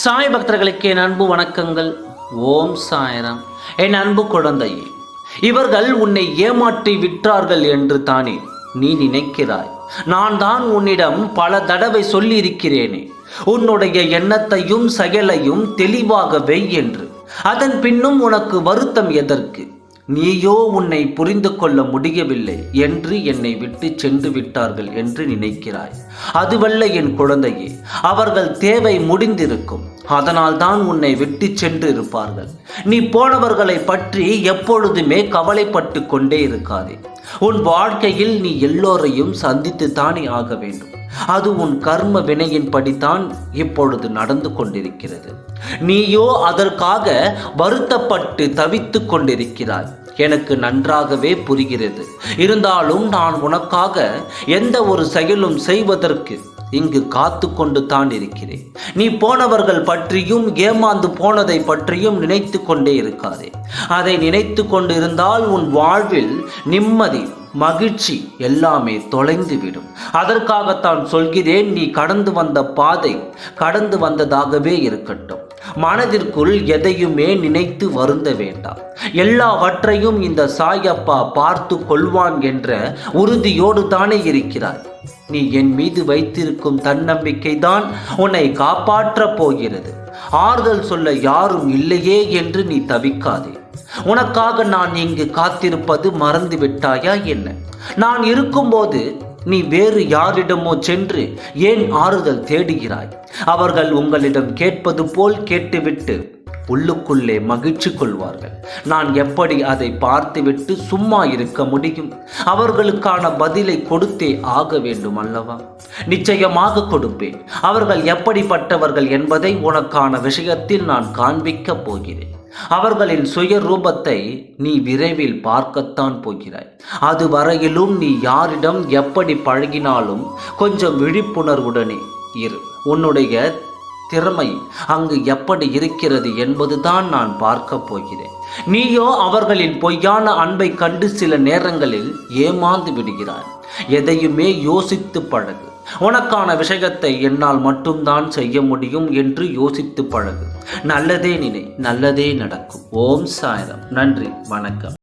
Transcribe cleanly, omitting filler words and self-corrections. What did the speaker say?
சாய் பக்தர்களுக்கு என் அன்பு வணக்கங்கள். ஓம் சாய்ராம். என் அன்பு குழந்தையே, இவர்கள் உன்னை ஏமாற்றி விற்றார்கள் என்று தானே நீ நினைக்கிறாய். நான் தான் உன்னிடம் பல தடவை சொல்லியிருக்கிறேனே, உன்னுடைய எண்ணத்தையும் செயலையும் தெளிவாக வை என்று. அதன் பின்னும் உனக்கு வருத்தம் எதற்கு? நீயோ உன்னை புரிந்து கொள்ள முடியவில்லை என்று என்னை விட்டு சென்று விட்டார்கள் என்று நினைக்கிறாய். அதுவல்ல என் குழந்தையே, அவர்கள் தேவை முடிந்திருக்கும். அதனால் தான் உன்னை விட்டு சென்று இருப்பார்கள். நீ போனவர்களை பற்றி எப்பொழுதுமே கவலைப்பட்டு கொண்டே இருக்காதே. உன் வாழ்க்கையில் நீ எல்லோரையும் சந்தித்து தானே ஆக வேண்டும். அது உன் கர்ம வினையின்படித்தான் இப்பொழுது நடந்து கொண்டிருக்கிறது. நீயோ அதற்காக வருத்தப்பட்டு தவித்து கொண்டிருக்கிறாய். எனக்கு நன்றாகவே புரிகிறது. இருந்தாலும் நான் உனக்காக எந்த ஒரு செயலும் செய்வதற்கு இங்கு காத்து கொண்டு தான் இருக்கிறேன். நீ போனவர்கள் பற்றியும் ஏமாந்து போனதை பற்றியும் நினைத்து கொண்டே இருக்காதே. அதை நினைத்து கொண்டு இருந்தால் உன் வாழ்வில் நிம்மதி, மகிழ்ச்சி எல்லாமே தொலைந்துவிடும். அதற்காகத்தான் சொல்கிறேன், நீ கடந்து வந்த பாதை கடந்து வந்ததாகவே இருக்கட்டும். மனதிற்குள் எதையுமே நினைத்து வருந்த வேண்டாம். எல்லாவற்றையும் இந்த சாயப்பா பார்த்து கொள்வான் என்ற உறுதியோடு தானே இருக்கிறாய். நீ என் மீது வைத்திருக்கும் தன்னம்பிக்கை தான் உன்னை காப்பாற்றப் போகிறது. ஆறுதல் சொல்ல யாரும் இல்லையே என்று நீ தவிக்காதே. உனக்காக நான் இங்கு காத்திருப்பது மறந்து விட்டாயா என்ன? நான் இருக்கும்போது நீ வேறு யாரிடமோ சென்று ஏன் ஆறுதல் தேடுகிறாய்? அவர்கள் உங்களிடம் கேட்பது போல் கேட்டுவிட்டு உள்ளுக்குள்ளே மகிழ்ச்சி கொள்வார்கள். நான் எப்படி அதை பார்த்துவிட்டு சும்மா இருக்க முடியும்? அவர்களுக்கான பதிலை கொடுத்தே ஆக வேண்டும் அல்லவா? நிச்சயமாக கொடுப்பேன். அவர்கள் எப்படிப்பட்டவர்கள் என்பதை உனக்கான விஷயத்தில் நான் காண்பிக்கப் போகிறேன். அவர்களின் சுய ரூபத்தை நீ விரைவில் பார்க்கத்தான் போகிறாய். அதுவரையிலும் நீ யாரிடம் எப்படி பழகினாலும் கொஞ்சம் விழிப்புணர்வுடனே இரு. உன்னுடைய திறமை அங்கு எப்படி இருக்கிறது என்பதுதான் நான் பார்க்க போகிறேன். நீயோ அவர்களின் பொய்யான அன்பை கண்டு சில நேரங்களில் ஏமாந்து விடுகிறாய். எதையுமே யோசித்து பழகு. உனக்கான விஷயத்தை என்னால் மட்டும்தான் செய்ய முடியும் என்று யோசித்து பழகு. நல்லதே நினை, நல்லதே நடக்கும். ஓம் சாய்ராம். நன்றி, வணக்கம்.